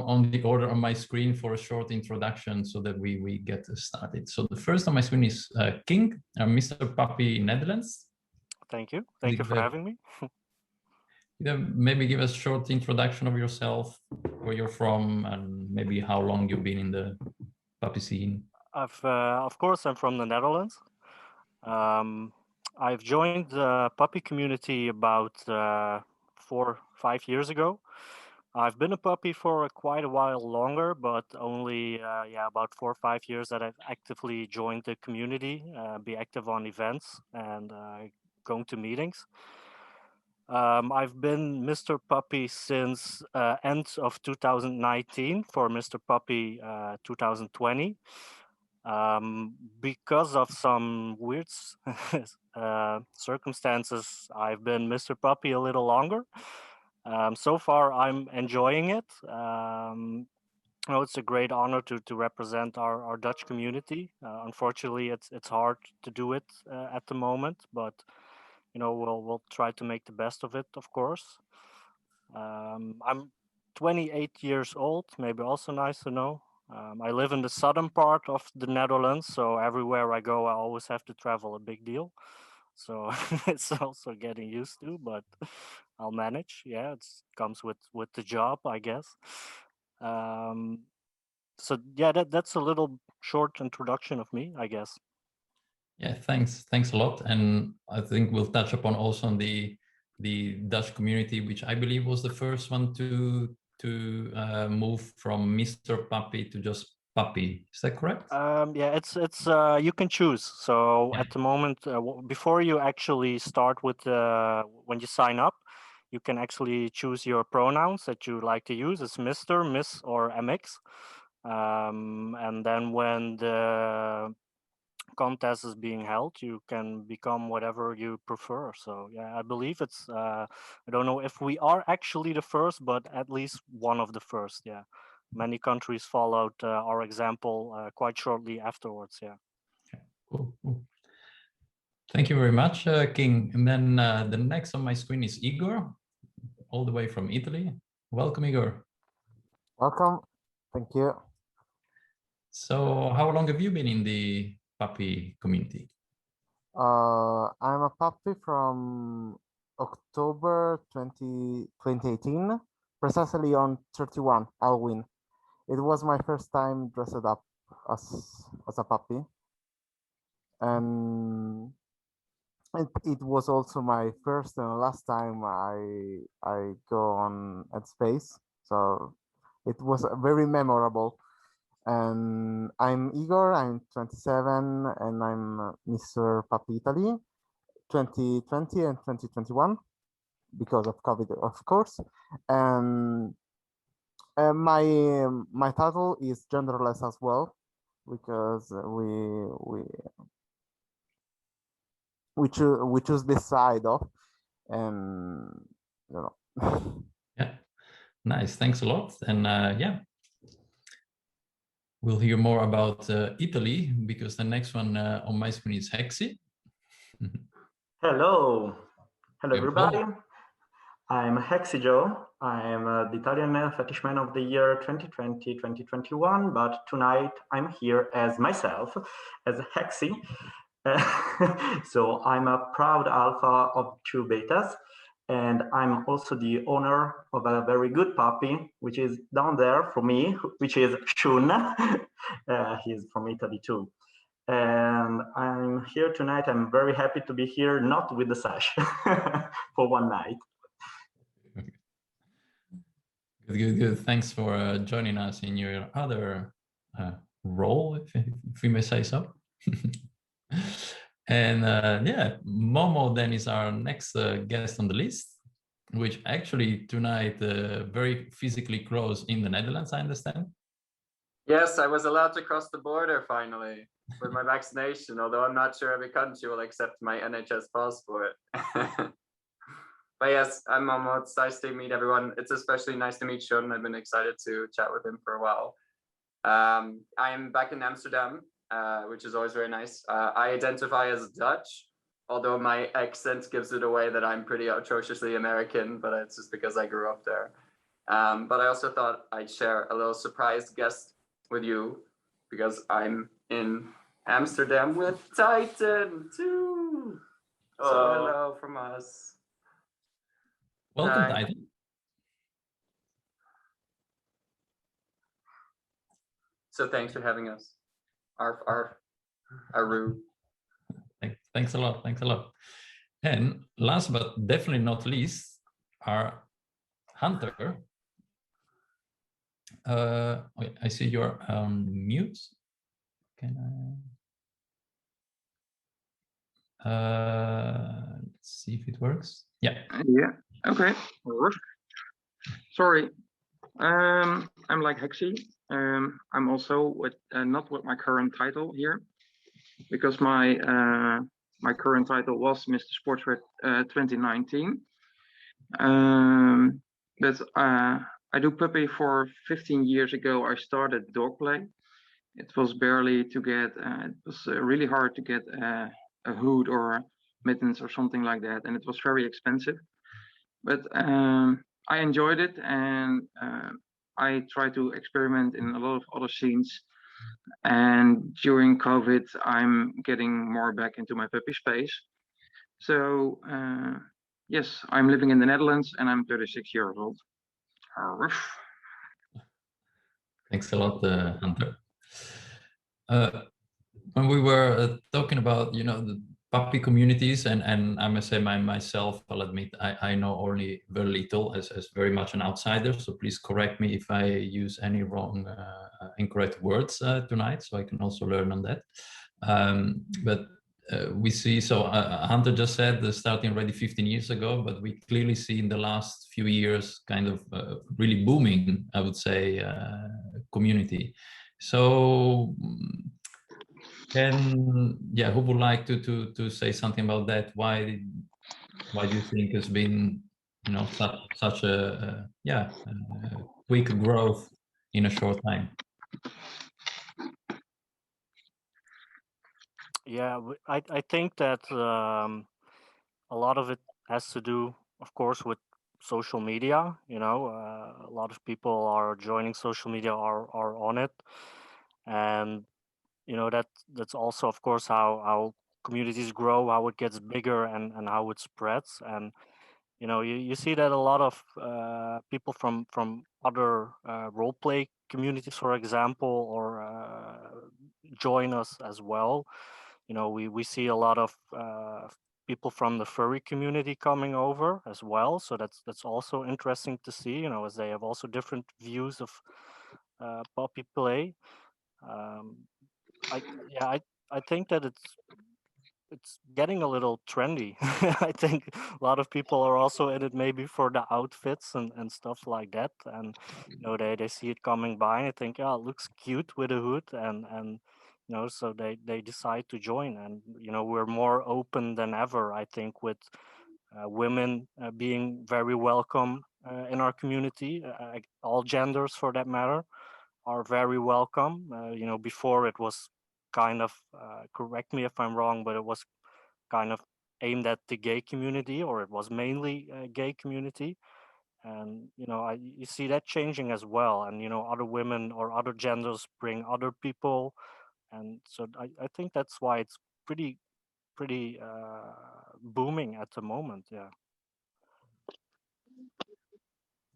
On the order on my screen for a short introduction so that we get started. So the first on my screen is Kink, Mr. Puppy Netherlands. Thank you. Thank you for having me. Maybe give us a short introduction of yourself, where you're from, and maybe how long you've been in the puppy scene. Of course, I'm from the Netherlands. I've joined the puppy community about 4 or 5 years ago. I've been a puppy for quite a while longer, but only about 4 or 5 years that I've actively joined the community, be active on events and going to meetings. I've been Mr. Puppy since end of 2019 for Mr. Puppy 2020. Because of some weird circumstances, I've been Mr. Puppy a little longer. So far, I'm enjoying it. It's a great honor to represent our Dutch community. Unfortunately, it's hard to do it at the moment, but we'll try to make the best of it, of course. I'm 28 years old, maybe also nice to know. I live in the southern part of the Netherlands, so everywhere I go, I always have to travel a big deal. So it's also getting used to, but I'll manage. Yeah, it comes with the job, I guess. So yeah, that's a little short introduction of me, I guess. Yeah, thanks a lot. And I think we'll touch upon also on the Dutch community, which I believe was the first one to move from Mr. Puppy to just Puppy. Is that correct? Yeah, it's you can choose. So at the moment, before you actually start with when you sign up, you can actually choose your pronouns that you like to use. It's Mr., Miss, or MX. And then when the contest is being held, you can become whatever you prefer. So yeah, I believe it's I don't know if we are actually the first, but at least one of the first. Yeah, many countries followed our example quite shortly afterwards. Yeah. Okay. Cool. Thank you very much, King. And then the next on my screen is Igor, all the way from Italy. Welcome, Igor. Welcome. Thank you. So how long have you been in the puppy community? I'm a puppy from October 2018, precisely on 31 Halloween. It was my first time dressed up as a puppy, and it was also my first and last time I go on at space, so it was very memorable. And I'm Igor, I'm 27, and I'm Mr. Puppy Italy 2020 and 2021 because of COVID, of course. And my title is genderless as well, because we choose this side of, and Yeah, nice. Thanks a lot. And yeah. We'll hear more about Italy, because the next one on my screen is Hexy. Hello everybody. I'm Hexy Joe. I'm the Italian Fetish Man of the Year 2020-2021, but tonight I'm here as myself, as Hexy. So I'm a proud alpha of 2 betas, and I'm also the owner of a very good puppy, which is down there for me, which is Shun. He's from Italy too. And I'm here tonight. I'm very happy to be here, not with the sash, for one night. Good. Thanks for joining us in your other role, if we may say so. And yeah, Momo then is our next guest on the list, which actually tonight very physically close in the Netherlands, I understand. Yes, I was allowed to cross the border finally with my vaccination, although I'm not sure every country will accept my NHS passport. But yes, I'm Momo. It's nice to meet everyone. It's especially nice to meet Shun. I've been excited to chat with him for a while. I'm back in Amsterdam which is always very nice. I identify as Dutch, although my accent gives it away that I'm pretty atrociously American, but it's just because I grew up there. But I also thought I'd share a little surprise guest with you because I'm in Amsterdam with Titan too. So hello from us. Welcome, Hi. Titan. So thanks for having us. Our Thanks a lot. Thanks a lot. And last but definitely not least, our Hunter. Wait, I see you're on mute. Can I? Let's see if it works. Yeah. Yeah. Okay. Sorry. I'm like Hexy. I'm also with not with my current title here, because my my current title was Mr. Sportswear 2019. But I do puppy for 15 years ago. I started dog play. It was barely to get. It was really hard to get a hood or mittens or something like that, and it was very expensive. But I enjoyed it, and I try to experiment in a lot of other scenes. And during COVID, I'm getting more back into my puppy space. So yes, I'm living in the Netherlands, and I'm 36 years old. Thanks a lot, Hunter. When we were talking about, the puppy communities, and I must say myself, I'll admit, I know only very little as very much an outsider. So please correct me if I use any incorrect words tonight, so I can also learn on that. But we see, so Hunter just said starting already 15 years ago, but we clearly see in the last few years kind of really booming, I would say, community. So who would like to say something about that? Why do you think it's been such a quick growth in a short time? Yeah, I think that a lot of it has to do, of course, with social media. A lot of people are joining social media, are on it, and that's also, of course, how communities grow, how it gets bigger, and how it spreads. And you see that a lot of people from other role play communities, for example, or join us as well. We see a lot of people from the furry community coming over as well, so that's also interesting to see, as they have also different views of puppy play. I think that it's getting a little trendy. I think a lot of people are also in it maybe for the outfits and stuff like that, and they see it coming by and they think, oh, it looks cute with a hood, and so they decide to join. And we're more open than ever, I think, with women being very welcome in our community. All genders, for that matter, are very welcome. Before it was kind of, correct me if I'm wrong, but it was kind of aimed at the gay community, or it was mainly a gay community. And you see that changing as well. And other women or other genders bring other people, and so I think that's why it's pretty booming at the moment. Yeah.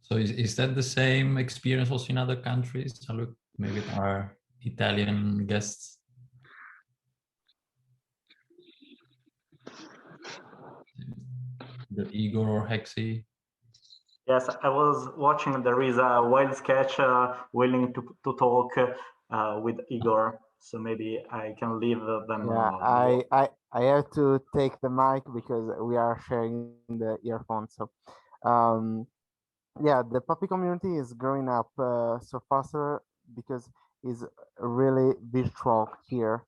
So is that the same experience also in other countries? I look maybe at our Italian guests. The Igor or Hexy? Yes, I was watching. There is a wild sketch willing to talk with Igor, so maybe I can leave them. Yeah, I have to take the mic because we are sharing the earphones. So, yeah, the puppy community is growing up so faster because it's really virtual here.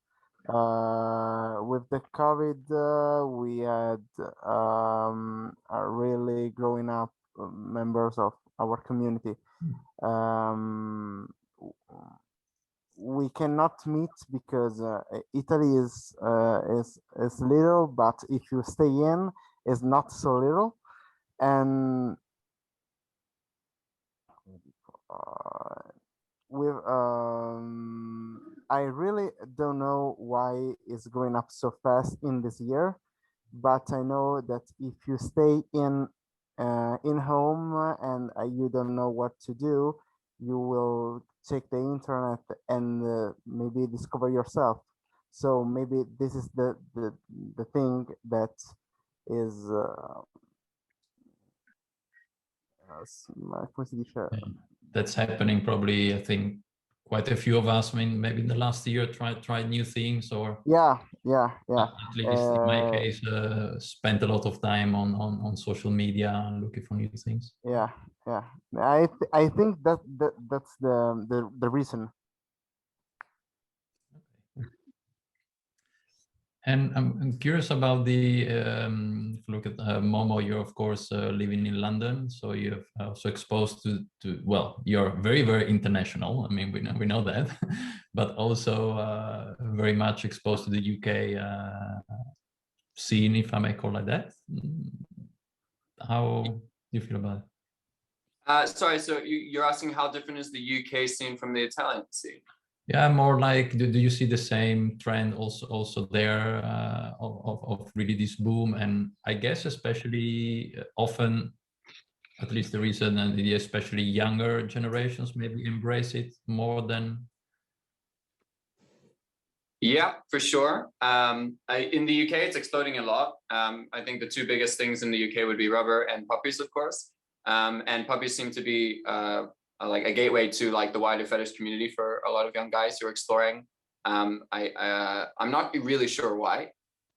With the COVID, we had a really growing up members of our community. we cannot meet because Italy is little, but if you stay in, is not so little, and with I really don't know why it's going up so fast in this year, but I know that if you stay in home and you don't know what to do, you will check the internet and maybe discover yourself. So maybe this is the thing that is come si dice? That's happening probably, I think, quite a few of us. I mean, maybe in the last year tried new things, or Yeah. at least in my case, spent a lot of time on social media and looking for new things. Yeah. I think that's the reason. And I'm curious about the, if you look at Momo, you're of course living in London, so you're also exposed to, well, you're very, very international. I mean, we know that, but also very much exposed to the UK scene, if I may call it that. How do you feel about it? Sorry, so you're asking how different is the UK scene from the Italian scene? Yeah, more like, do you see the same trend also there of really this boom? And I guess especially often, at least the reason, and especially younger generations maybe embrace it more than. Yeah, for sure. In the UK, it's exploding a lot. I think the two biggest things in the UK would be rubber and puppies, of course. And puppies seem to be like a gateway to like the wider fetish community for a lot of young guys who are exploring. I'm not really sure why.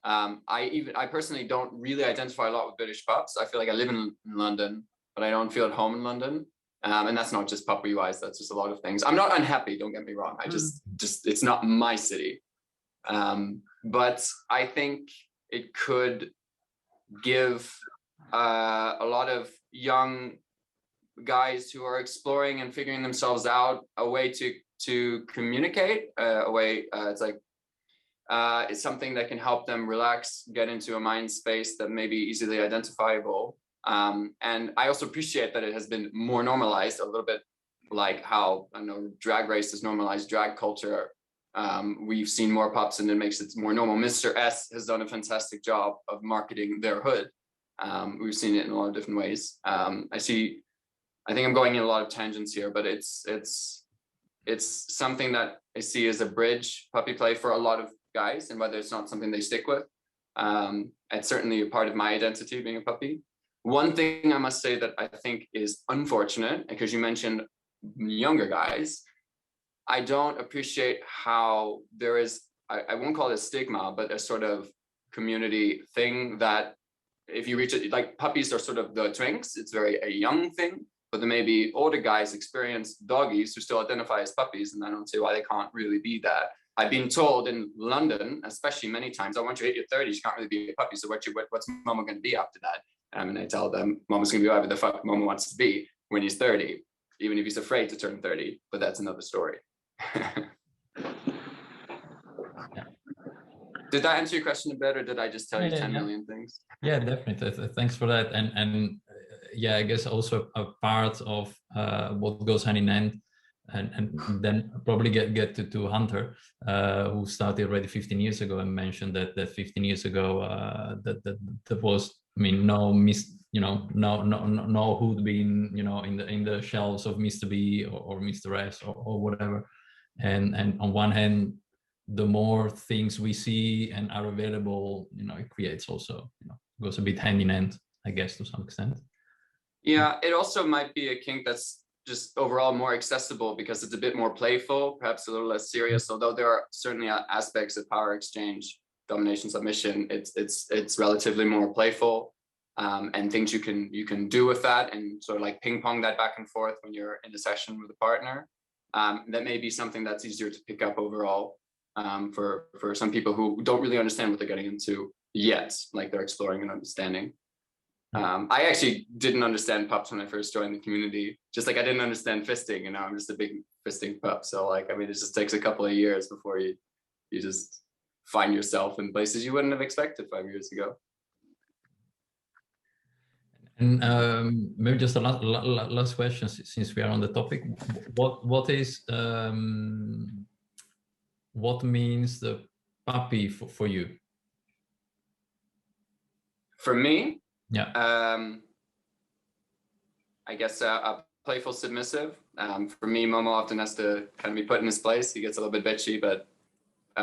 I personally don't really identify a lot with British pups. I feel like I live in London, but I don't feel at home in London. And that's not just puppy wise, that's just a lot of things. I'm not unhappy, don't get me wrong. I just it's not my city. But I think it could give a lot of young guys who are exploring and figuring themselves out a way to communicate, a way it's like it's something that can help them relax, get into a mind space that may be easily identifiable. And I also appreciate that it has been more normalized, a little bit like how, I know, drag race is normalized, drag culture. We've seen more pups and it makes it more normal. Mr. S has done a fantastic job of marketing their hood. We've seen it in a lot of different ways. I think I'm going in a lot of tangents here, but it's something that I see as a bridge, puppy play, for a lot of guys, and whether it's not something they stick with. It's certainly a part of my identity, being a puppy. One thing I must say that I think is unfortunate, because you mentioned younger guys, I don't appreciate how there is, I won't call it a stigma, but a sort of community thing that if you reach it, like puppies are sort of the twinks, it's very a young thing, but there may be older guys, experienced doggies who still identify as puppies, and I don't see why they can't really be that. I've been told in London, especially many times, oh, once you hit your 30s, you can't really be a puppy, so what's Mama going to be after that? And I tell them, Mama's going to be whatever the fuck Mama wants to be when he's 30, even if he's afraid to turn 30, but that's another story. Did that answer your question a bit, or did I just tell you 10 million things? Yeah, definitely. Thanks for that. And yeah, I guess also a part of what goes hand in hand, and then probably get to Hunter, who started already 15 years ago, and mentioned that 15 years ago that was, I mean, no hood being, in the shelves of Mr. B or Mr. S or whatever. And on one hand, the more things we see and are available, it creates also, goes a bit hand in hand, I guess, to some extent. Yeah, it also might be a kink that's just overall more accessible because it's a bit more playful, perhaps a little less serious, although there are certainly aspects of power exchange, domination, submission. It's relatively more playful, and things you can do with that, and sort of like ping pong that back and forth when you're in a session with a partner. That may be something that's easier to pick up overall for some people who don't really understand what they're getting into yet, like they're exploring and understanding. I actually didn't understand pups when I first joined the community, just like I didn't understand fisting, and now I'm just a big fisting pup. So like, I mean, it just takes a couple of years before you just find yourself in places you wouldn't have expected 5 years ago. And maybe just a last question, since we are on the topic. What means the puppy for you? For me, yeah, I guess a playful submissive. For me, Momo often has to kind of be put in his place. He gets a little bit bitchy, but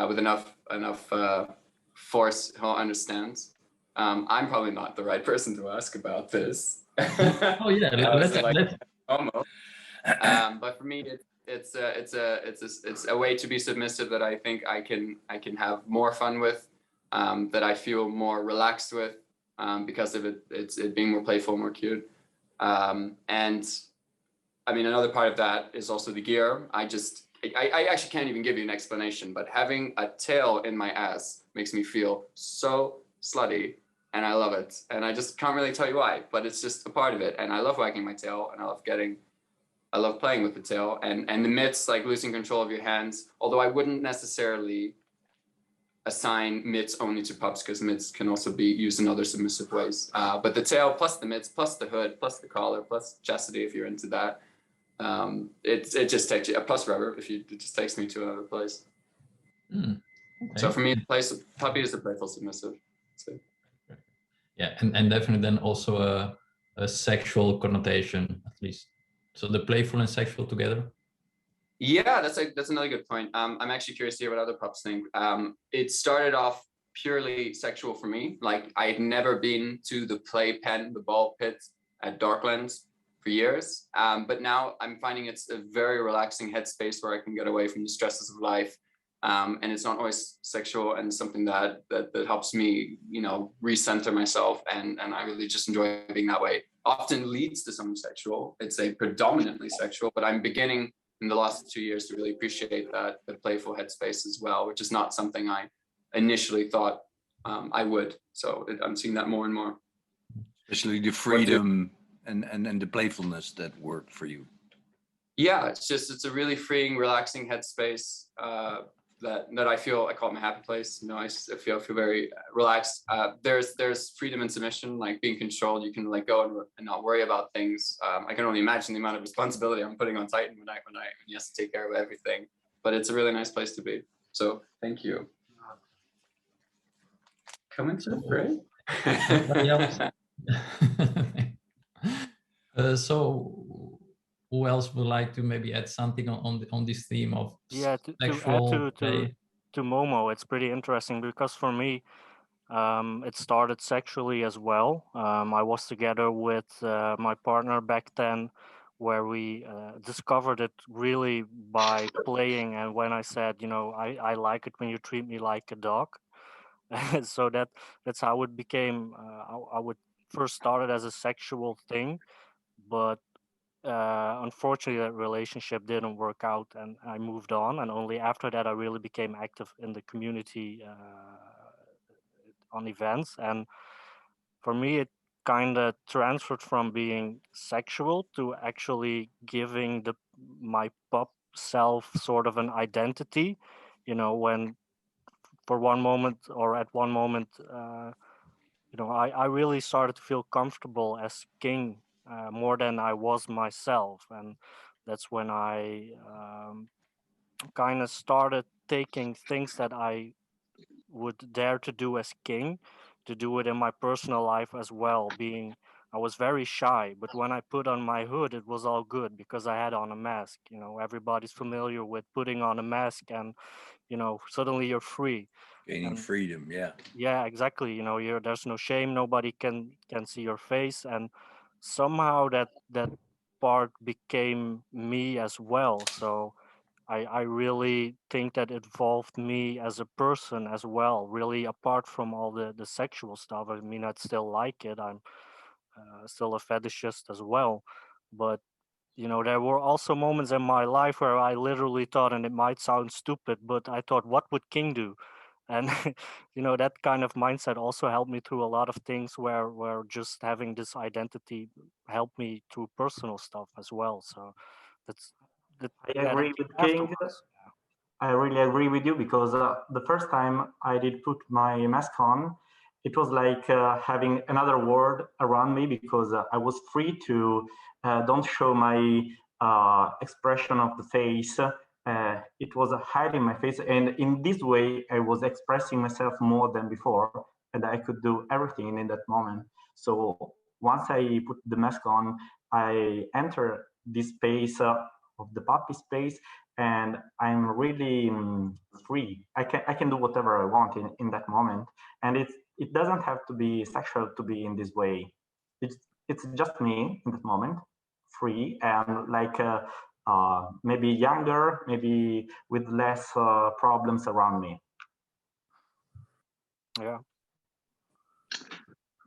with enough force, he'll understand. I'm probably not the right person to ask about this. Oh yeah, let's. Momo. But for me, it's a way to be submissive that I think I can have more fun with, that I feel more relaxed with, because of it being more playful, more cute. And I mean, another part of that is also the gear. I actually can't even give you an explanation, but having a tail in my ass makes me feel so slutty, and I love it. And I just can't really tell you why, but it's just a part of it. And I love wagging my tail, and I love playing with the tail, and the mitts, like losing control of your hands. Although I wouldn't necessarily assign mitts only to pups, because mitts can also be used in other submissive ways. But the tail plus the mitts plus the hood plus the collar plus chastity, if you're into that, it just takes you, plus rubber, it just takes me to another place. Okay. So for me, puppy is a playful submissive. So. Yeah, and definitely then also a sexual connotation, at least. So the playful and sexual together. Yeah, that's another good point. I'm actually curious to hear what other pups think. It started off purely sexual for me. Like, I had never been to the playpen, the ball pit at Darklands for years. But now I'm finding it's a very relaxing headspace where I can get away from the stresses of life. And it's not always sexual, and something that helps me, recenter myself. And I really just enjoy being that way. Often leads to something sexual. It's a predominantly sexual, but I'm beginning in the last 2 years to really appreciate the playful headspace as well, which is not something I initially thought I would. So I'm seeing that more and more. Especially the freedom and the playfulness that worked for you. Yeah, it's a really freeing, relaxing headspace that I feel, I call it my happy place. I feel very relaxed. There's freedom and submission, like being controlled. You can let go and not worry about things. I can only imagine the amount of responsibility I'm putting on Titan when he has to take care of everything. But it's a really nice place to be. So thank you. Coming through, great. So who else would like to maybe add something on this theme of sexual to Momo? It's pretty interesting, because for me, it started sexually as well. I was together with my partner back then, where we discovered it really by playing. And when I said, I like it when you treat me like a dog. So that's how it became. I would first started as a sexual thing, but unfortunately that relationship didn't work out, and I moved on. And only after that I really became active in the community on events. And for me, it kind of transferred from being sexual to actually giving my pup self sort of an identity. When for one moment, or at one moment, I really started to feel comfortable as king, more than I was myself. And that's when I kind of started taking things that I would dare to do as king, to do it in my personal life as well. I was very shy, but when I put on my hood, it was all good, because I had on a mask. Everybody's familiar with putting on a mask, and suddenly you're free. Gaining freedom, yeah. Yeah, exactly. There's no shame. Nobody can see your face, and somehow that part became me as well. So I really think that it evolved me as a person as well, really, apart from all the sexual stuff. I mean, I'd still like it. I'm still a fetishist as well. But, there were also moments in my life where I literally thought, and it might sound stupid, but I thought, what would King do? And you know, that kind of mindset also helped me through a lot of things where just having this identity helped me through personal stuff as well. So that's that. I Yeah, that agree with came King. afterwards. I really agree with you because the first time I did put my mask on, it was like having another world around me because I was free to don't show my expression of the face. It was hiding my face, and in this way, I was expressing myself more than before, and I could do everything in that moment. So once I put the mask on, I enter this space of the puppy space, and I'm really free. I can do whatever I want in that moment, and it doesn't have to be sexual to be in this way. It's just me in that moment, free and like maybe younger, maybe with less problems around me. Yeah.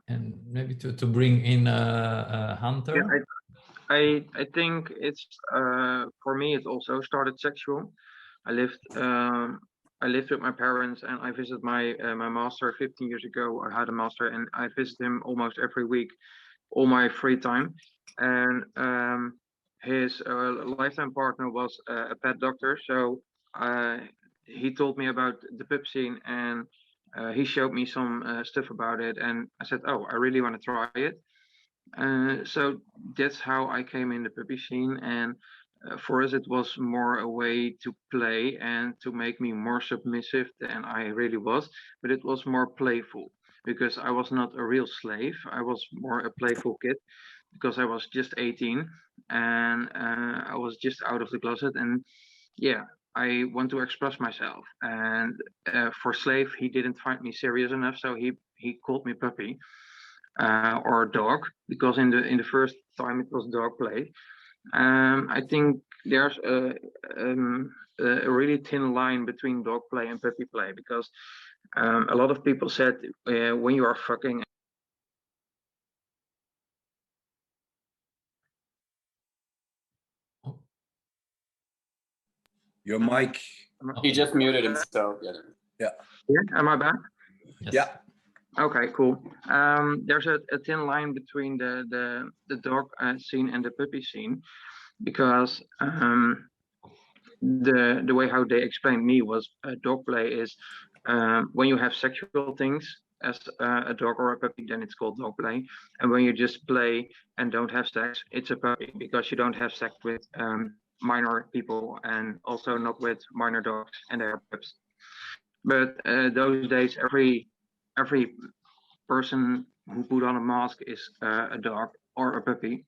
And maybe to bring in Hunter. Yeah, I think it's for me it also started sexual. I lived with my parents and I visited my master 15 years ago. I had a master and I visit him almost every week, all my free time. And his lifetime partner was a pet doctor, so he told me about the pup scene and he showed me some stuff about it, and I said, "Oh, I really want to try it." So that's how I came in the puppy scene, and for us it was more a way to play and to make me more submissive than I really was, but it was more playful because I was not a real slave. I was more a playful kid because I was just 18 and I was just out of the closet, and yeah, I want to express myself. And for slave, he didn't find me serious enough, so he called me puppy or dog, because in the first time it was dog play. I think there's a really thin line between dog play and puppy play, because a lot of people said when you are fucking. Your mic. He just muted himself. Yeah. Yeah, am I back? Yes. Yeah. Okay, cool. There's a thin line between the dog scene and the puppy scene, because the way how they explained me was dog play is when you have sexual things as a dog or a puppy, then it's called dog play. And when you just play and don't have sex, it's a puppy, because you don't have sex with minor people and also not with minor dogs and their pups. But those days, every person who put on a mask is a dog or a puppy.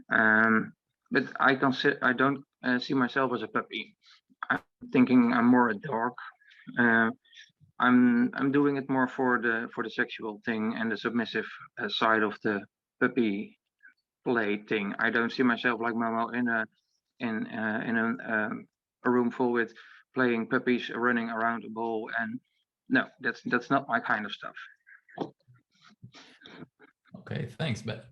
But I don't see myself as a puppy. I'm thinking I'm more a dog. I'm doing it more for the sexual thing and the submissive side of the puppy play thing. I don't see myself like Momo in a room full with playing puppies running around a ball, and no, that's not my kind of stuff. Okay, thanks. But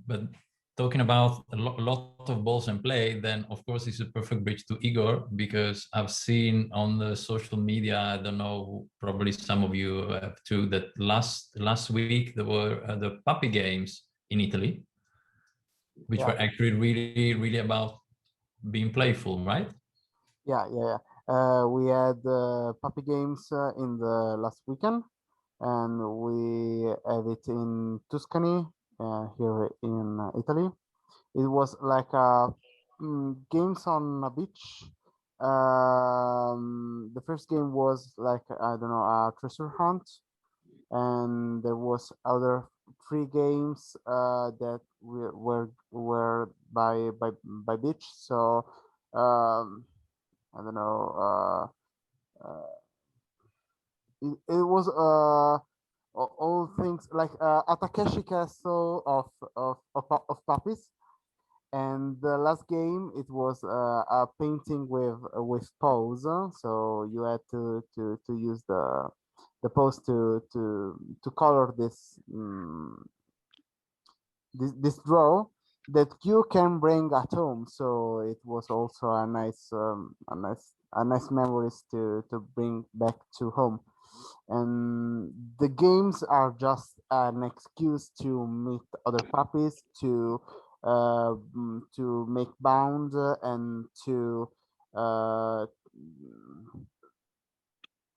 talking about a lot of balls and play, then of course it's a perfect bridge to Igor, because I've seen on the social media, I don't know, probably some of you have too, that last week there were the puppy games in Italy, which were actually really about being playful, right? Yeah. We had puppy games in the last weekend, and we had it in Tuscany, here in Italy. It was like games on a beach. The first game was like, I don't know, a treasure hunt, and there was other three games that were by beach. So I don't know. It was all things like a Takeshi Castle of puppies. And the last game, it was a painting with pose. So you had to use the pose to color this draw that you can bring at home. So it was also a nice memories to bring back to home. And the games are just an excuse to meet other puppies, to make bound and to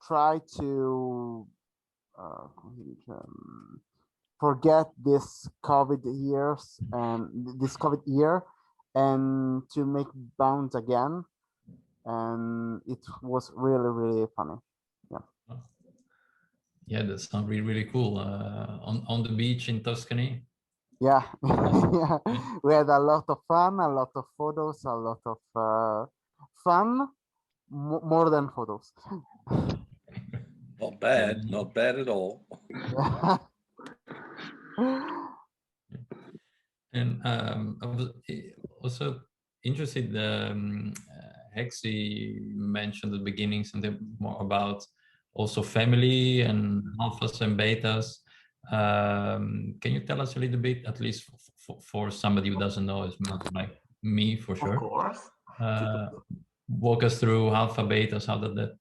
try to forget this COVID years and this COVID year, and to make bounds again. And it was really, really funny. Yeah, that sounds really, really cool. On the beach in Tuscany. Yeah, yeah. We had a lot of fun, a lot of photos, a lot of fun, more than photos. Not bad, not bad at all. And I was also interested, Hexy mentioned at the beginning something more about also family and alphas and betas. Can you tell us a little bit, at least for somebody who doesn't know as much like me, for sure? Of course. Walk us through alpha, betas, how does that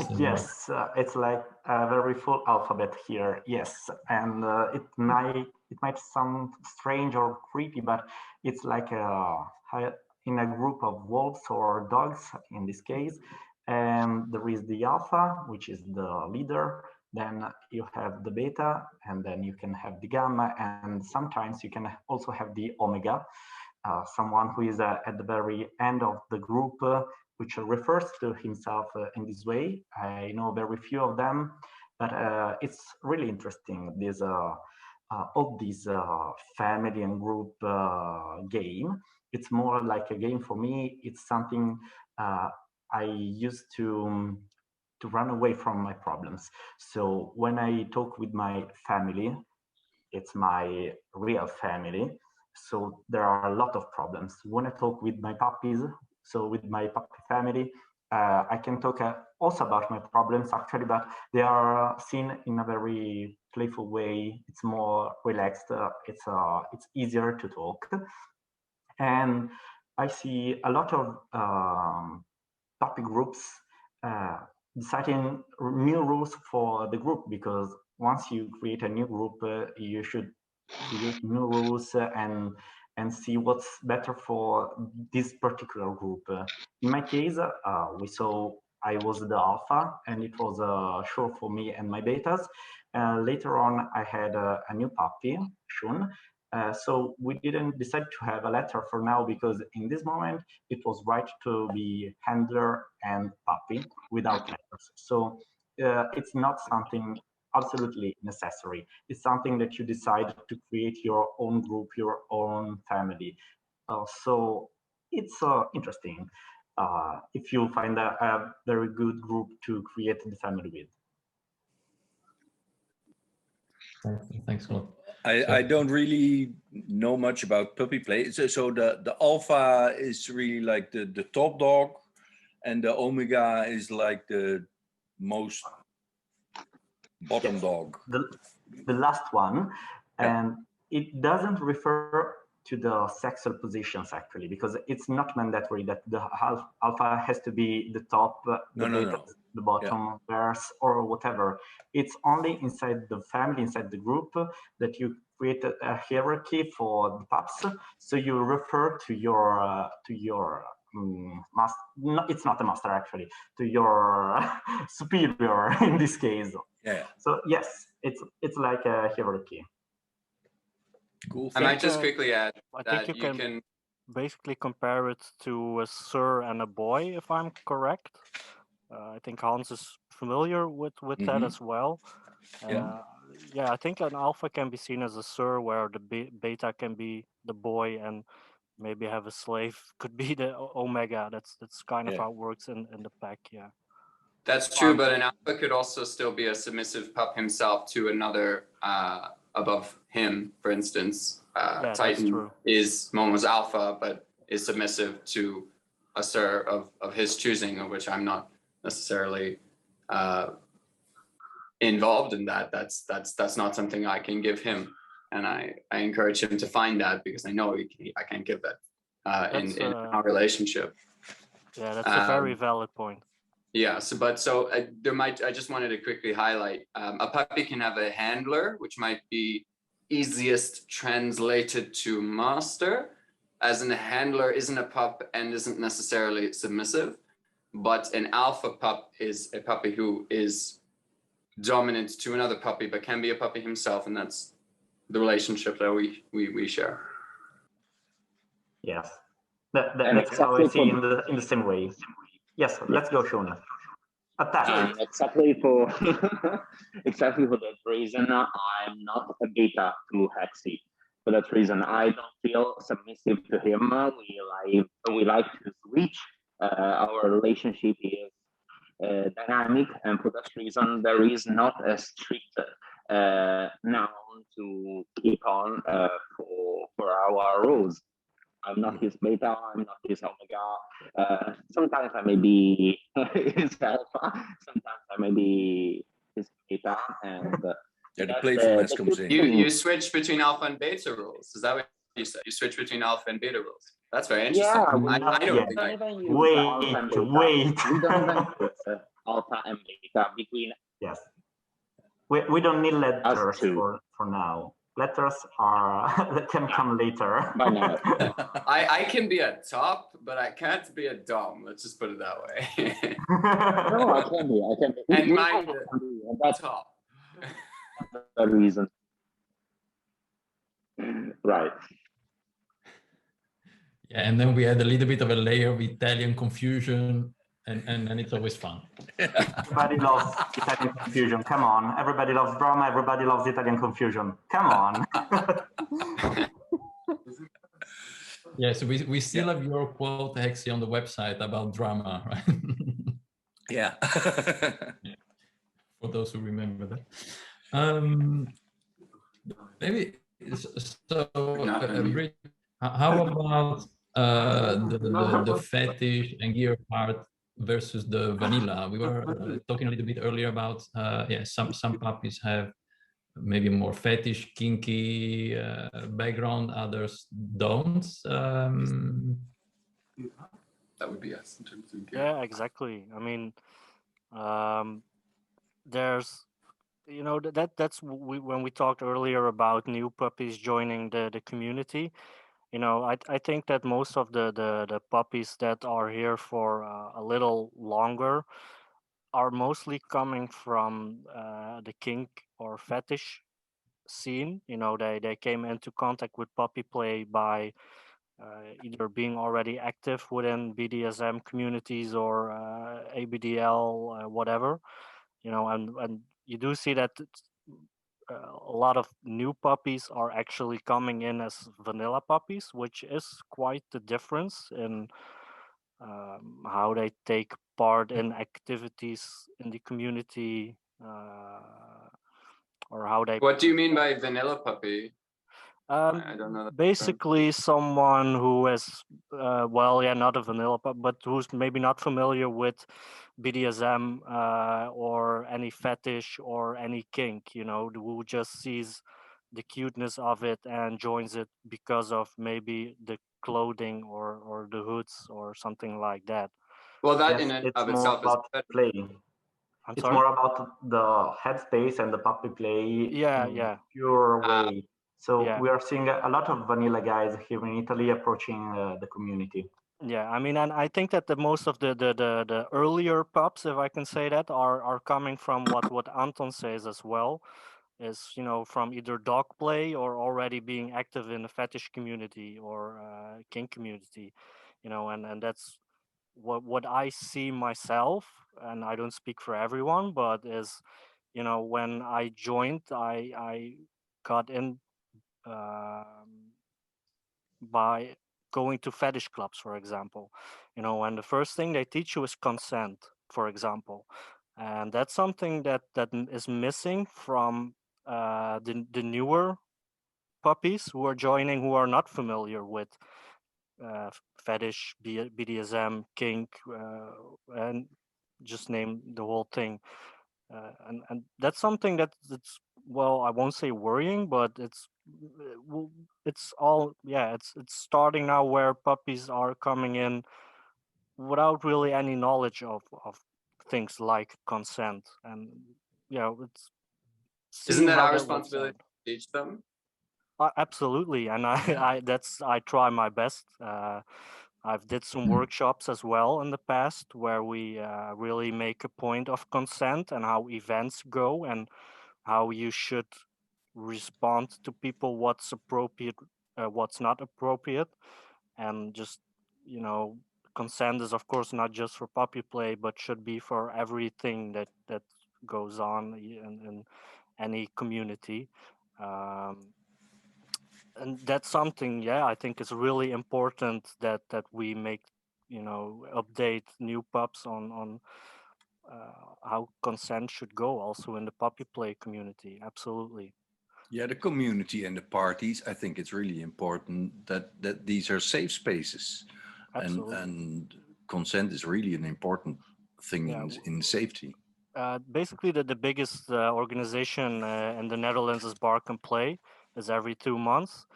work? Yes, it's like a very full alphabet here. Yes, and it might sound strange or creepy, but it's like in a group of wolves or dogs in this case, and there is the alpha, which is the leader. Then you have the beta, and then you can have the gamma, and sometimes you can also have the omega, someone who is at the very end of the group, which refers to himself in this way. I know very few of them, but it's really interesting. This all these family and group game. It's more like a game for me. It's something I used to run away from my problems. So when I talk with my family, it's my real family. So there are a lot of problems. When I talk with my puppies, so with my puppy family, I can talk also about my problems actually, but they are seen in a very playful way. It's more relaxed. It's easier to talk. And I see a lot of puppy groups deciding new rules for the group, because once you create a new group, you should create new rules and see what's better for this particular group. In my case, we saw I was the alpha, and it was sure for me and my betas. Later on, I had a new puppy, Shun. So we didn't decide to have a letter for now, because in this moment it was right to be handler and puppy without letters. So it's not something absolutely necessary. It's something that you decide to create your own group, your own family. So it's interesting if you find a very good group to create the family with. Thanks a lot. I don't really know much about puppy play. So the alpha is really like the top dog, and the omega is like the most bottom dog. The last one, and it doesn't refer to the sexual positions actually, because it's not mandatory that the alpha has to be the top, the bottom pairs or whatever. It's only inside the family, inside the group, that you create a hierarchy for the pups. So you refer to your master. No, it's not a master actually, to your superior in this case. Yeah. So yes, it's like a hierarchy. Cool. I might just quickly add that you can basically compare it to a sir and a boy, if I'm correct. I think Hans is familiar with that as well. Yeah, I think an alpha can be seen as a sir, where the beta can be the boy, and maybe have a slave could be the omega. That's kind of how it works in the pack. Yeah. That's true, but an alpha could also still be a submissive pup himself to another above him. For instance, Titan is Momo's alpha, but is submissive to a sir of his choosing, of which I'm not necessarily involved in that. That's not something I can give him, and I encourage him to find that, because I know I can't give that in our relationship. Yeah, that's a very valid point. Yeah, so there might, I just wanted to quickly highlight, a puppy can have a handler, which might be easiest translated to master, as in a handler isn't a pup and isn't necessarily submissive, but an alpha pup is a puppy who is dominant to another puppy, but can be a puppy himself, and that's the relationship that we share. Yes, that's how I see in the same way. Yes, let's go, Shona. Attack. Exactly for exactly for that reason, I'm not a beta to Hexy. For that reason, I don't feel submissive to him. We like to switch. Our relationship is dynamic, and for that reason, there is not a strict noun to keep on for our rules. I'm not his beta, I'm not his omega. Sometimes I may be his alpha, sometimes I may be his beta, and Yeah, the playfulness the comes good in. You switch between alpha and beta rules. Is that what you said? You switch between alpha and beta rules. That's very interesting. Yeah, I don't think don't I. even use Wait, alpha and beta. wait. We don't even use alpha and beta between Yes, we don't need letters two. for now. Letters are that can come later. by now. I can be a top, but I can't be a dom. Let's just put it that way. No, I can be. And We mine all can be, and that's top. the reason. Right. Yeah, and then we had a little bit of a layer of Italian confusion, and it's always fun. Everybody loves Italian confusion. Come on. Everybody loves drama. Everybody loves Italian confusion. Come on. Yeah, so we still have your quote, Hexy, on the website about drama, right? Yeah. For those who remember that. Maybe so. How about the fetish and gear part versus the vanilla? We were talking a little bit earlier about yeah, some puppies have maybe more fetish, kinky background, others don't. That would be us in terms of gear. Yeah, exactly. I mean, there's, you know, that's when we talked earlier about new puppies joining the community. You know, I think that most of the puppies that are here for a little longer are mostly coming from the kink or fetish scene. You know, they came into contact with puppy play by either being already active within BDSM communities or ABDL, whatever. You know, and you do see that a lot of new puppies are actually coming in as vanilla puppies, which is quite the difference in how they take part in activities in the community, or how they. What do you mean by vanilla puppy? I don't know. Basically, someone who is, well, yeah, not a vanilla pup, but who's maybe not familiar with BDSM or any fetish or any kink, you know, who just sees the cuteness of it and joins it because of maybe the clothing or the hoods or something like that. Well, that Yes, in and it's of more itself is about play. I'm It's sorry? more about the headspace and the puppy play Yeah, in yeah. pure way. So Yeah. we are seeing a lot of vanilla guys here in Italy approaching the community. Yeah, I mean, and I think that the most of the earlier pups, if I can say that, are coming from what Anton says as well, is, you know, from either dog play or already being active in the fetish community or kink community, you know, and that's what I see myself, and I don't speak for everyone, but is, you know, when I joined, I got in by going to fetish clubs, for example, you know, and the first thing they teach you is consent, for example, and that's something that is missing from the newer puppies who are joining, who are not familiar with fetish, BDSM, kink, and just name the whole thing. And that's something that's, well, I won't say worrying, but it's all, yeah, it's starting now where puppies are coming in without really any knowledge of things like consent, and it's Isn't seeing that how our that works responsibility out. to teach them? Absolutely, and I try my best. I've did some workshops as well in the past where we really make a point of consent and how events go and how you should respond to people, what's appropriate, what's not appropriate, and just consent is of course not just for puppy play, but should be for everything that goes on in any community. And that's something, I think is really important that we make, update new pups on how consent should go also in the puppy play community. Absolutely. Yeah, the community and the parties. I think it's really important that these are safe spaces, Absolutely. and consent is really an important thing in safety. Basically, the biggest organization in the Netherlands is Bark and Play. Is every 2 months,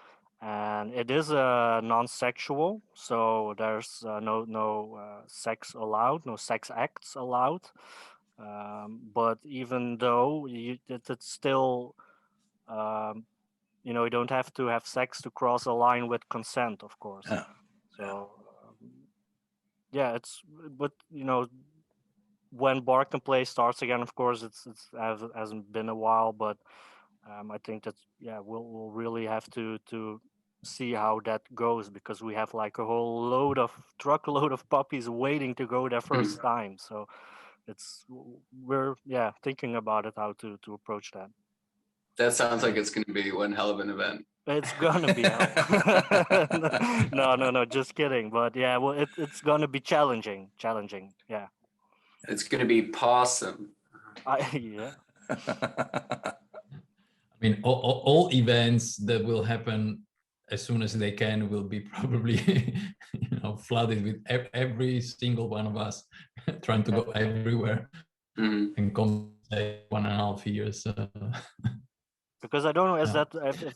and it is non-sexual, so there's no sex allowed, no sex acts allowed. But even though it's still, you don't have to have sex to cross a line with consent, of course. Yeah. So it's, but when Bark and Play starts again, of course, it hasn't been a while, but I think that we'll really have to see how that goes, because we have like a whole truckload of puppies waiting to go their first time. So we're thinking about it, how to approach that. That sounds like it's going to be one hell of an event. It's gonna be no, just kidding. But well, it's gonna be challenging. Yeah. It's going to be possum. Yeah. I mean, all events that will happen as soon as they can will be probably flooded with every single one of us trying to go everywhere and come 1.5 years. Because I don't know, if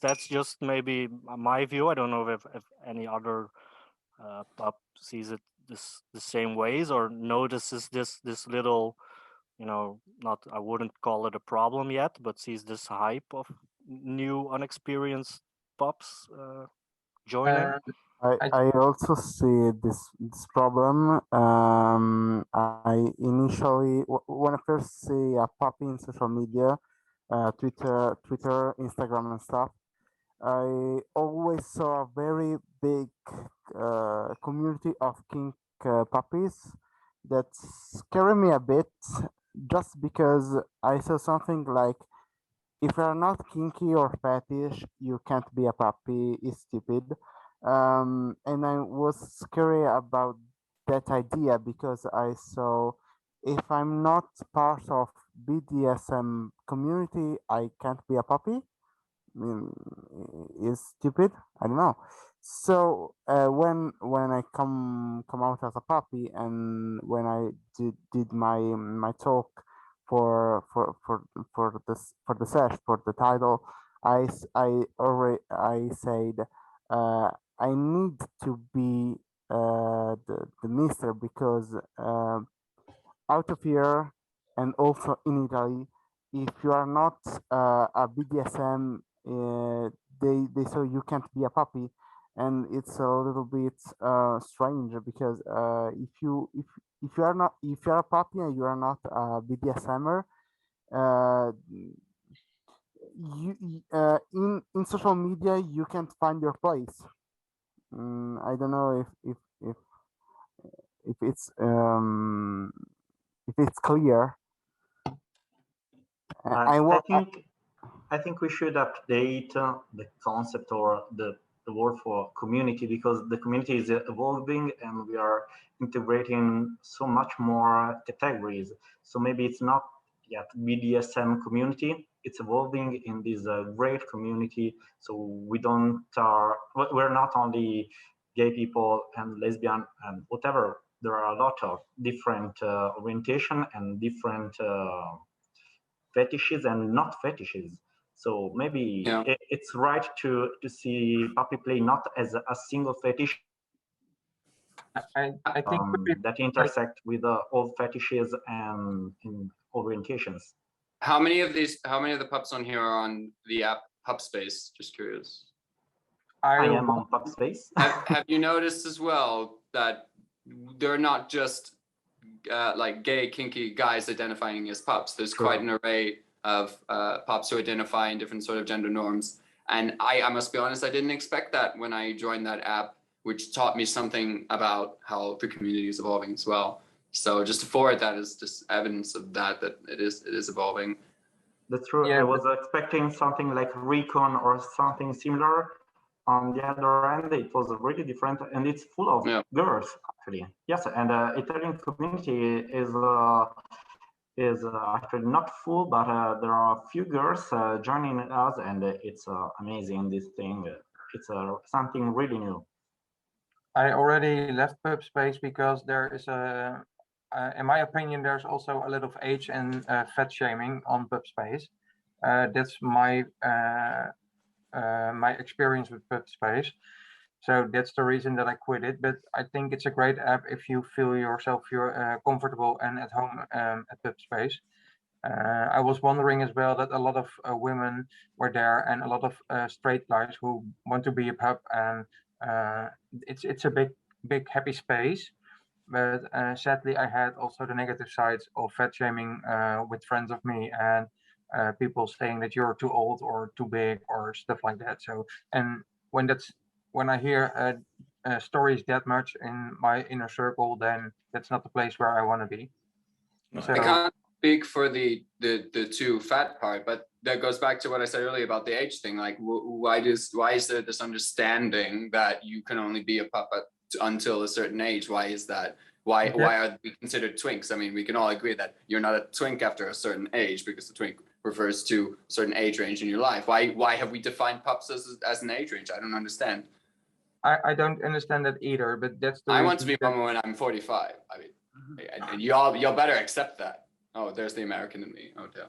that's just maybe my view. I don't know if any other pup sees it the same ways or notices this little, not, I wouldn't call it a problem yet, but sees this hype of new unexperienced pups joining. I also see this problem. I initially, when I first see a puppy in social media, Twitter, Instagram, and stuff, I always saw a very big community of kink puppies that scared me a bit, just because I saw something like, if you're not kinky or fetish, you can't be a puppy. It's stupid. And I was scary about that idea, because I saw, if I'm not part of BDSM community, I can't be a puppy. Is stupid. I don't know. So when I come out as a puppy, and when I did my talk for the sesh, for the title, I said, I need to be the mister, because out of here, and also in Italy, if you are not a BDSM, they say you can't be a puppy, and it's a little bit strange, because if you are not, if you are a puppy and you are not a BDSMer, in social media you can't find your place. I don't know if it's clear. I think we should update the concept or the word for community, because the community is evolving and we are integrating so much more categories. So maybe it's not yet BDSM community. It's evolving in this great community. So we're not only gay people and lesbian and whatever. There are a lot of different orientation and different fetishes and not fetishes. So maybe it's right to see puppy play not as a single fetish, I think that intersect with all fetishes and in orientations. How many of the pups on here are on the app PupSpace? Just curious. I am on PupSpace. Have you noticed as well that they're not just like gay, kinky guys identifying as pups? There's quite an array of pups who identify in different sort of gender norms. And I must be honest, I didn't expect that when I joined that app, which taught me something about how the community is evolving as well. So just to forward that is just evidence of that it is evolving. That's true. Yeah, I was expecting something like Recon or something similar. On the other end, it was really different, and it's full of girls actually. Yes, and Italian community is actually not full, but there are a few girls joining us, and it's amazing. This thing, it's something really new. I already left PupSpace because there is in my opinion, there's also a lot of age and fat shaming on PupSpace. That's my my experience with PupSpace. So that's the reason that I quit it. But I think it's a great app if you feel yourself comfortable and at home at PupSpace. I was wondering as well that a lot of women were there and a lot of straight guys who want to be a pup, and it's a big happy space. But sadly, I had also the negative sides of fat shaming with friends of me and people saying that you're too old or too big or stuff like that. So, and when I hear stories that much in my inner circle, then that's not the place where I want to be. So, I can't speak for the too fat part, but that goes back to what I said earlier about the age thing. Like, why is there this understanding that you can only be a puppet until a certain age? Why is that? Why are we considered twinks? I mean, we can all agree that you're not a twink after a certain age because the twink refers to a certain age range in your life. Why have we defined pups as an age range? I don't understand. I don't understand that either, but that's the I want to be mama when I'm 45. I mean, and y'all better accept that. Oh, there's the American in me. Oh, damn.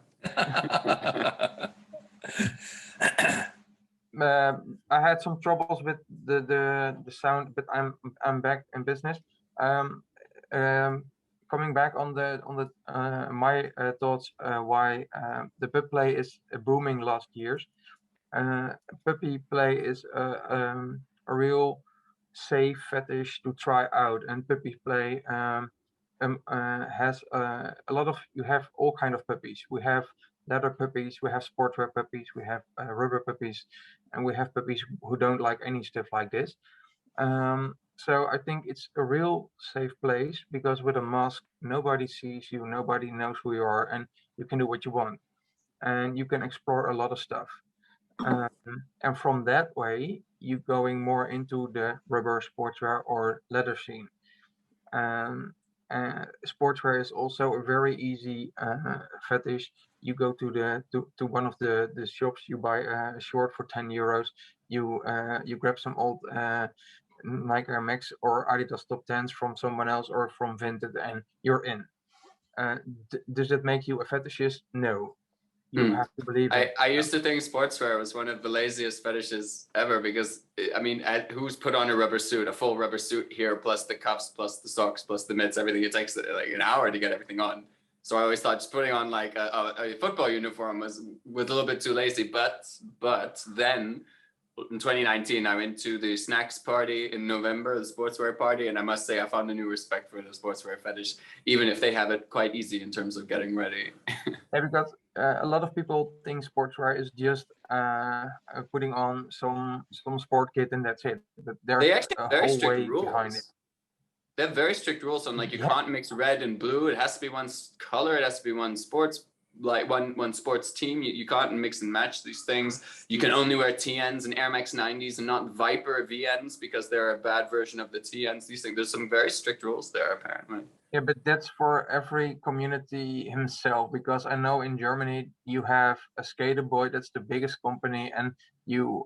I had some troubles with the sound, but I'm back in business. Coming back on the my thoughts why the pup play is booming last years. Puppy play is a real safe fetish to try out, and puppy play has a lot of. You have all kind of puppies. We have leather puppies, we have sportswear puppies, we have rubber puppies, and we have puppies who don't like any stuff like this. So I think it's a real safe place because with a mask, nobody sees you, nobody knows who you are, and you can do what you want, and you can explore a lot of stuff. And from that way, you going more into the rubber sportswear or leather scene. Sportswear is also a very easy fetish. You go to one of the shops, you buy a short for 10 euros. You grab some old Nike Air Max or Adidas Top 10s from someone else or from Vinted, and you're in. Does that make you a fetishist? No. You have to believe it. I used to think sportswear was one of the laziest fetishes ever because, I mean, who's put on a rubber suit, a full rubber suit here, plus the cuffs, plus the socks, plus the mitts, everything? It takes like an hour to get everything on. So I always thought just putting on like a football uniform was a little bit too lazy. But then in 2019, I went to the snacks party in November, the sportswear party, and I must say I found a new respect for the sportswear fetish, even if they have it quite easy in terms of getting ready. Yeah, because a lot of people think sportswear is just putting on some sport kit and that's it. But there's a whole way behind it. They have very strict rules on like you can't mix red and blue. It has to be one color. It has to be one sports, like one sports team. You can't mix and match these things. You can only wear TNs and Air Max 90s and not Viper VNs because they're a bad version of the TNs. These things. There's some very strict rules there apparently. Yeah, but that's for every community himself, because I know in Germany you have a Skater Boy, that's the biggest company, and you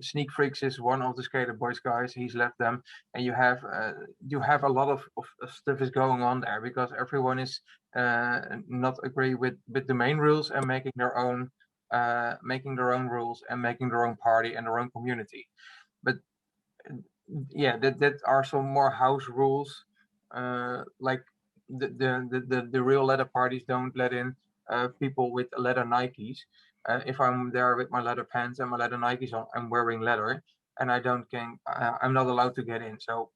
Sneak Freaks is one of the Skater Boys guys. He's left them, and you have a lot of stuff is going on there because everyone is not agree with the main rules and making their own rules and making their own party and their own community. But yeah, that are some more house rules. Like the real leather parties don't let in people with leather Nikes. If I'm there with my leather pants and my leather Nikes on, I'm wearing leather, and I'm not allowed to get in. So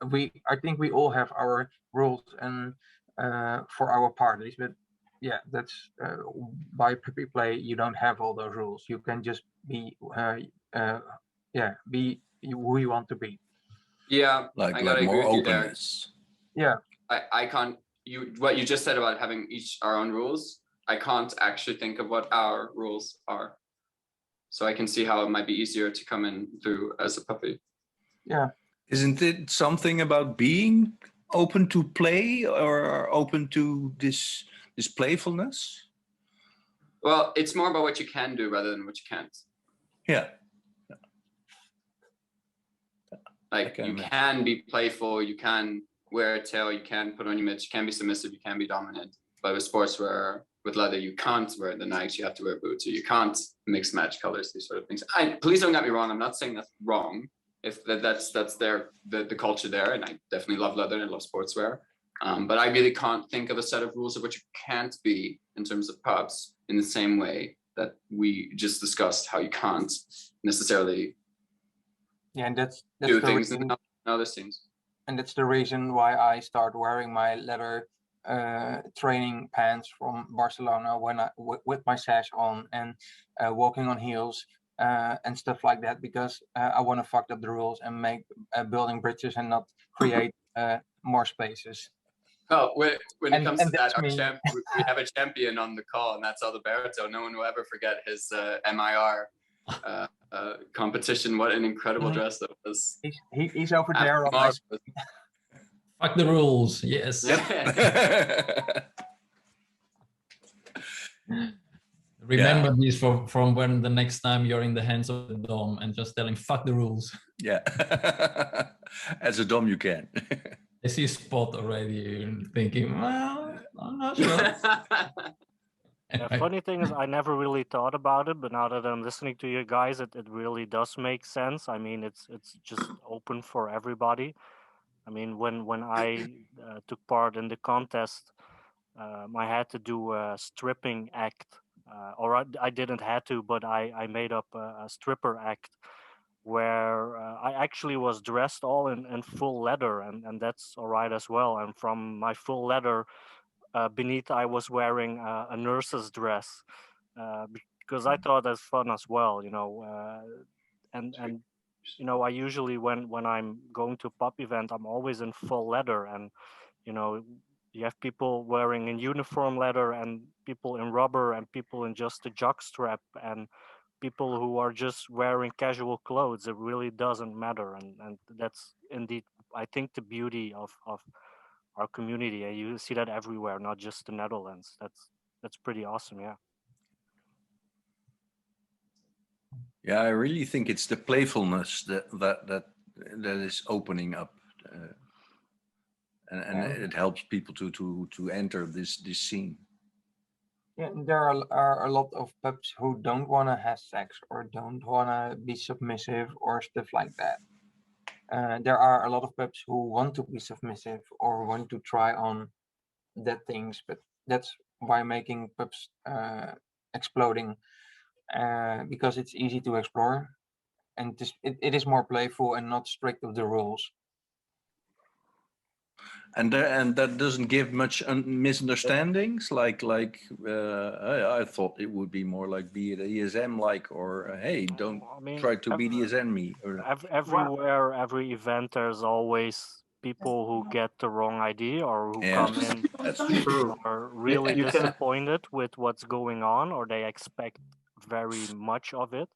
I think we all have our rules and for our parties, but yeah, that's by puppy play. You don't have all those rules. You can just be be who you want to be. Yeah, Like I gotta agree more with you there. openness. Yeah, I can't, what you just said about having each our own rules, I can't actually think of what our rules are. So I can see how it might be easier to come in through as a puppy. yeah. Isn't it something about being open to play or open to this playfulness? Well, it's more about what you can do rather than what you can't. Yeah. Like you can be playful, you can wear a tail, you can put on your mitts, you can be submissive, you can be dominant. But with sportswear, with leather, you can't wear the Nikes, you have to wear boots, or you can't mix match colors, these sort of things. Please don't get me wrong, I'm not saying that's wrong. If that's the culture there, and I definitely love leather and I love sportswear. But I really can't think of a set of rules of what you can't be in terms of pubs in the same way that we just discussed how you can't necessarily And that's do the things reason, in other scenes. and that's the reason why I start wearing my leather training pants from Barcelona when with my sash on and walking on heels and stuff like that, because I want to fuck up the rules and make building bridges and not create more spaces. Oh, when it comes to that, we have a champion on the call, and that's Alberto. No one will ever forget his MIR competition. What an incredible dress that was. He's over there on my Fuck the rules, yes. Remember these from when the next time you're in the hands of the Dom and just telling fuck the rules. Yeah. As a Dom you can. I see Spot already thinking, well, I'm not sure. The funny thing is, I never really thought about it, but now that I'm listening to you guys, it really does make sense. I mean, it's just open for everybody. I mean, when I took part in the contest, I had to do a stripping act, or I didn't have to, but I made up a stripper act where I actually was dressed all in full leather, and that's all right as well. And from my full leather, beneath I was wearing a nurse's dress because I thought that's fun as well, you know. And you know, I usually when I'm going to a pub event, I'm always in full leather, and you know, you have people wearing in uniform leather and people in rubber and people in just a jock strap and people who are just wearing casual clothes. It really doesn't matter, and that's indeed, I think, the beauty of our community. And you see that everywhere, not just the Netherlands. That's pretty awesome. Yeah. Yeah, I really think it's the playfulness that is opening up, and it helps people to enter this scene. Yeah, there are a lot of pups who don't want to have sex or don't want to be submissive or stuff like that. There are a lot of pups who want to be submissive or want to try on that things, but that's why making pups exploding, because it's easy to explore, and it is more playful and not strict with the rules. And that doesn't give much misunderstandings. Like I thought it would be more like BDSM, like, or hey, don't try to BDSM me. Or everywhere, every event, there's always people who get the wrong idea or who come in are really disappointed with what's going on, or they expect very much of it.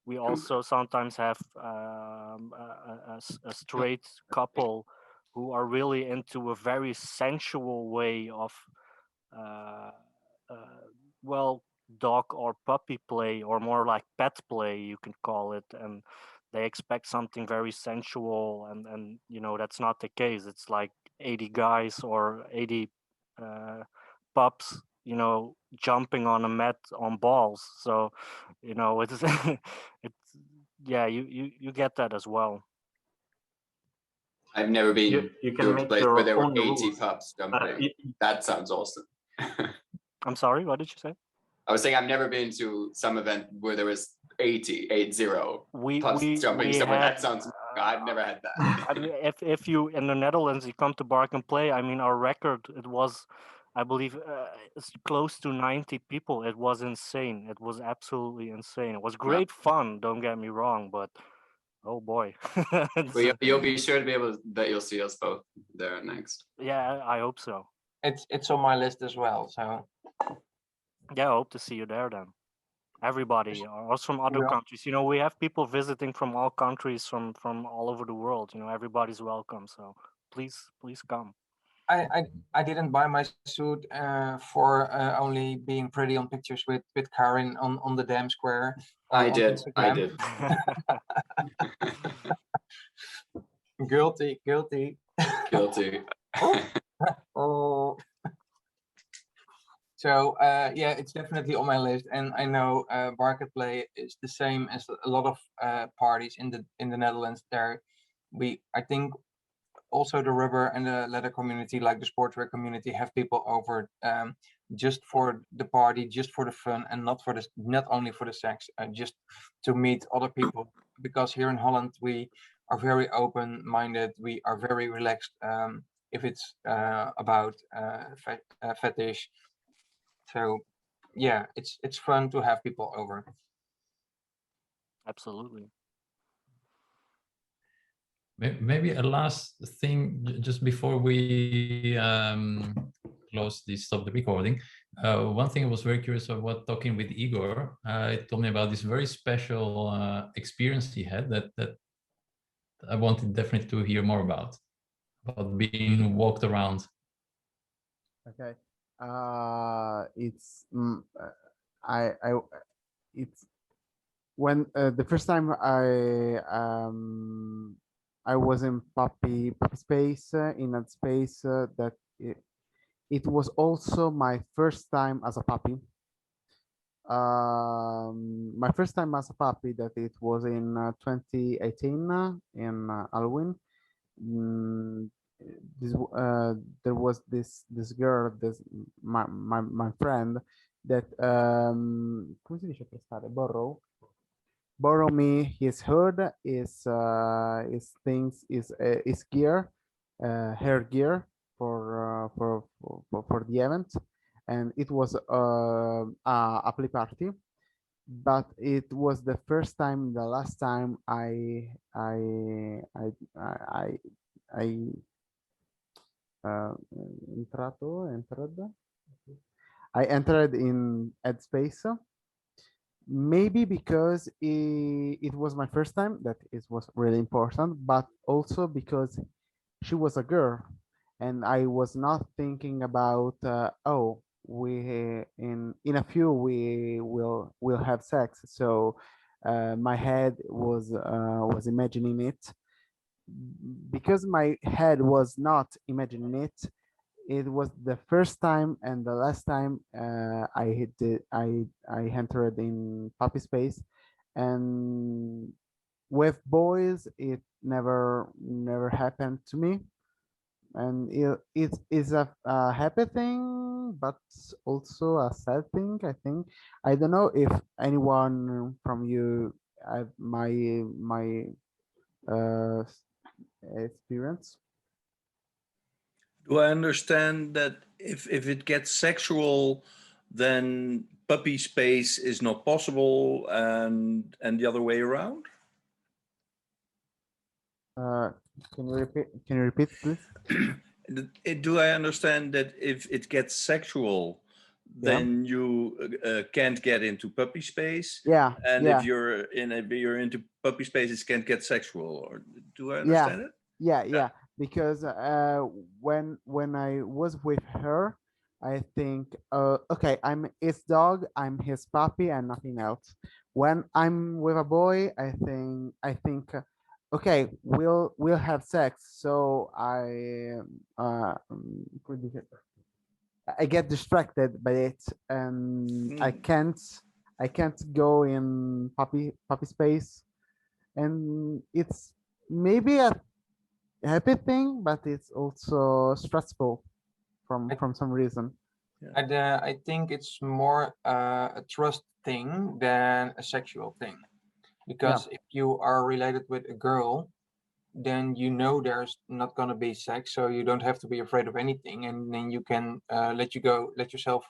We also sometimes have a straight couple who are really into a very sensual way of well, dog or puppy play, or more like pet play, you can call it, and they expect something very sensual, and you know, that's not the case. It's like 80 guys or 80 pups, you know, jumping on a mat on balls. So you know, it's it's, yeah, you get that as well. I've never been You to can a make place where your there were own 80 rules. pups jumping. That sounds awesome. I'm sorry, what did you say? I was saying I've never been to some event where there was 80 pups jumping somewhere. That sounds. I've never had that. I mean, if you in the Netherlands you come to Bark and Play, I mean our record it was, I believe, it's close to 90 people. It was insane. It was absolutely insane. It was great fun. Don't get me wrong, but oh boy. Well, you'll be sure to be able that you'll see us both there next. Yeah, I hope so. It's on my list as well. So yeah, I hope to see you there then. Everybody, also from other Yeah. countries. You know, we have people visiting from all countries, from all over the world. You know, everybody's welcome. So please come. I didn't buy my suit for only being pretty on pictures with Karin on the Dam Square. I on did. Instagram. Guilty. Guilty. Oh. So yeah, it's definitely on my list, and I know Bark and Play is the same as a lot of parties in the Netherlands. There, I think also the rubber and the leather community, like the sportswear community, have people over just for the party, just for the fun, and not only for the sex, just to meet other people. Because here in Holland we are very open-minded, we are very relaxed. If it's about fetish, so yeah, it's fun to have people over. Absolutely. Maybe a last thing just before we close this, stop the recording. One thing I was very curious about talking with Igor. He told me about this very special experience he had that I wanted definitely to hear more about being walked around. Okay. It's it's when the first time I was in puppy space in that space that it was also my first time as a puppy. My first time as a puppy, that it was in 2018 in Halloween. There was this girl, my friend, that come si dice prestare? Borrow me his hood, his things, his gear, hair gear for the event, and it was a play party. But it was the first time, the last time I entered in headspace. Maybe because it was my first time, that it was really important, but also because she was a girl, and I was not thinking about oh, we in a few we will have sex. So my head was imagining it. Because my head was not imagining it, it was the first time and the last time I entered in puppy space, and with boys it never happened to me, and it is a happy thing, but also a sad thing, I think. I don't know if anyone from you have my experience. Do I understand that if it gets sexual, then puppy space is not possible, and the other way around? Can you repeat, please? Do I understand that if it gets sexual, then you can't get into puppy space? Yeah. And yeah. if you're into puppy space, it can't get sexual. Or do I understand it? Yeah. Because when I was with her, I think okay, I'm his dog, I'm his puppy, and nothing else. When I'm with a boy, I think okay, we'll have sex. So I get distracted by it, and I can't go in puppy space, and it's maybe happy thing, but it's also stressful from some reason. And I think it's more a trust thing than a sexual thing, because if you are related with a girl, then you know there's not going to be sex, so you don't have to be afraid of anything, and then you can let yourself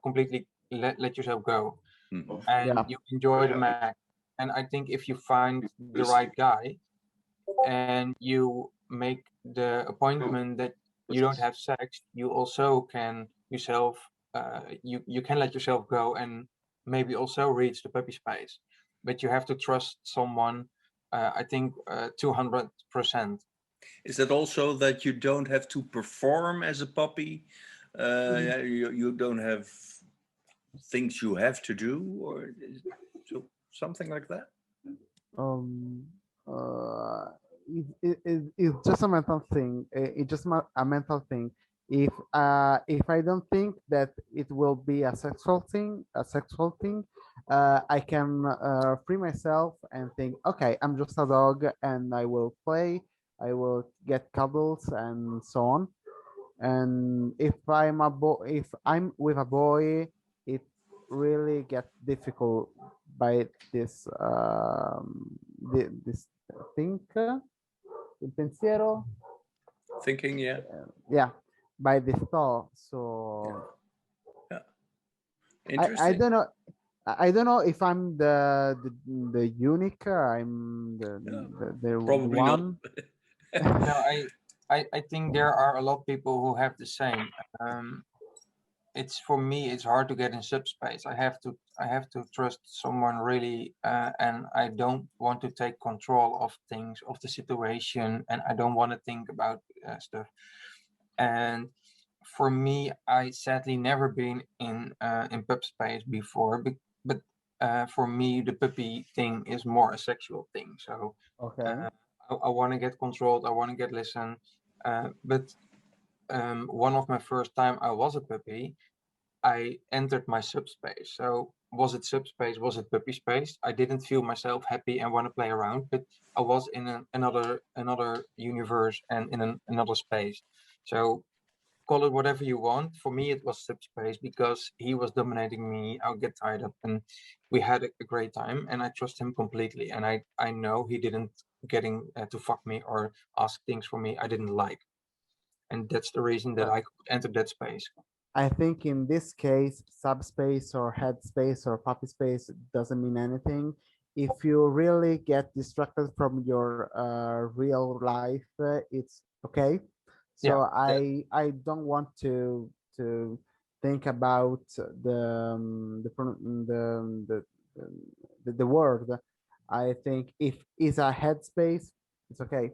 completely let yourself go, and you enjoy the match. And I think if you find the right guy and you make the appointment that you don't have sex, you also can yourself you can let yourself go and maybe also reach the puppy space, but you have to trust someone. I think 200%. Is that also that you don't have to perform as a puppy? You don't have things you have to do, or something like that? It's just a mental thing. It's just a mental thing. If I don't think that it will be a sexual thing, I can free myself and think, okay, I'm just a dog, and I will play, I will get cuddles and so on. And if I'm with a boy, it really gets difficult by this this think il pensiero, Thinking, yeah. Yeah, by this thought. So Interesting. I don't know. I don't know if I'm the unique. I'm the Probably one. No, I think there are a lot of people who have the same. It's for me, it's hard to get in subspace. I have to trust someone really, and I don't want to take control of things, of the situation, and I don't want to think about stuff. And for me, I sadly never been in pup space before, but for me, the puppy thing is more a sexual thing. So Okay. I want to get controlled. I want to get listened. But one of my first time I was a puppy, I entered my subspace. So was it subspace? Was it puppy space? I didn't feel myself happy and want to play around, but I was in another universe and in another space. So call it whatever you want. For me, it was subspace because he was dominating me. I'll get tied up, and we had a great time, and I trust him completely. And I know he didn't getting to fuck me or ask things for me I didn't like, and that's the reason that I could enter that space. I think in this case, subspace or headspace or puppy space doesn't mean anything. If you really get distracted from your real life, it's okay. So I don't want to think about the word. I think if it's a headspace, it's okay.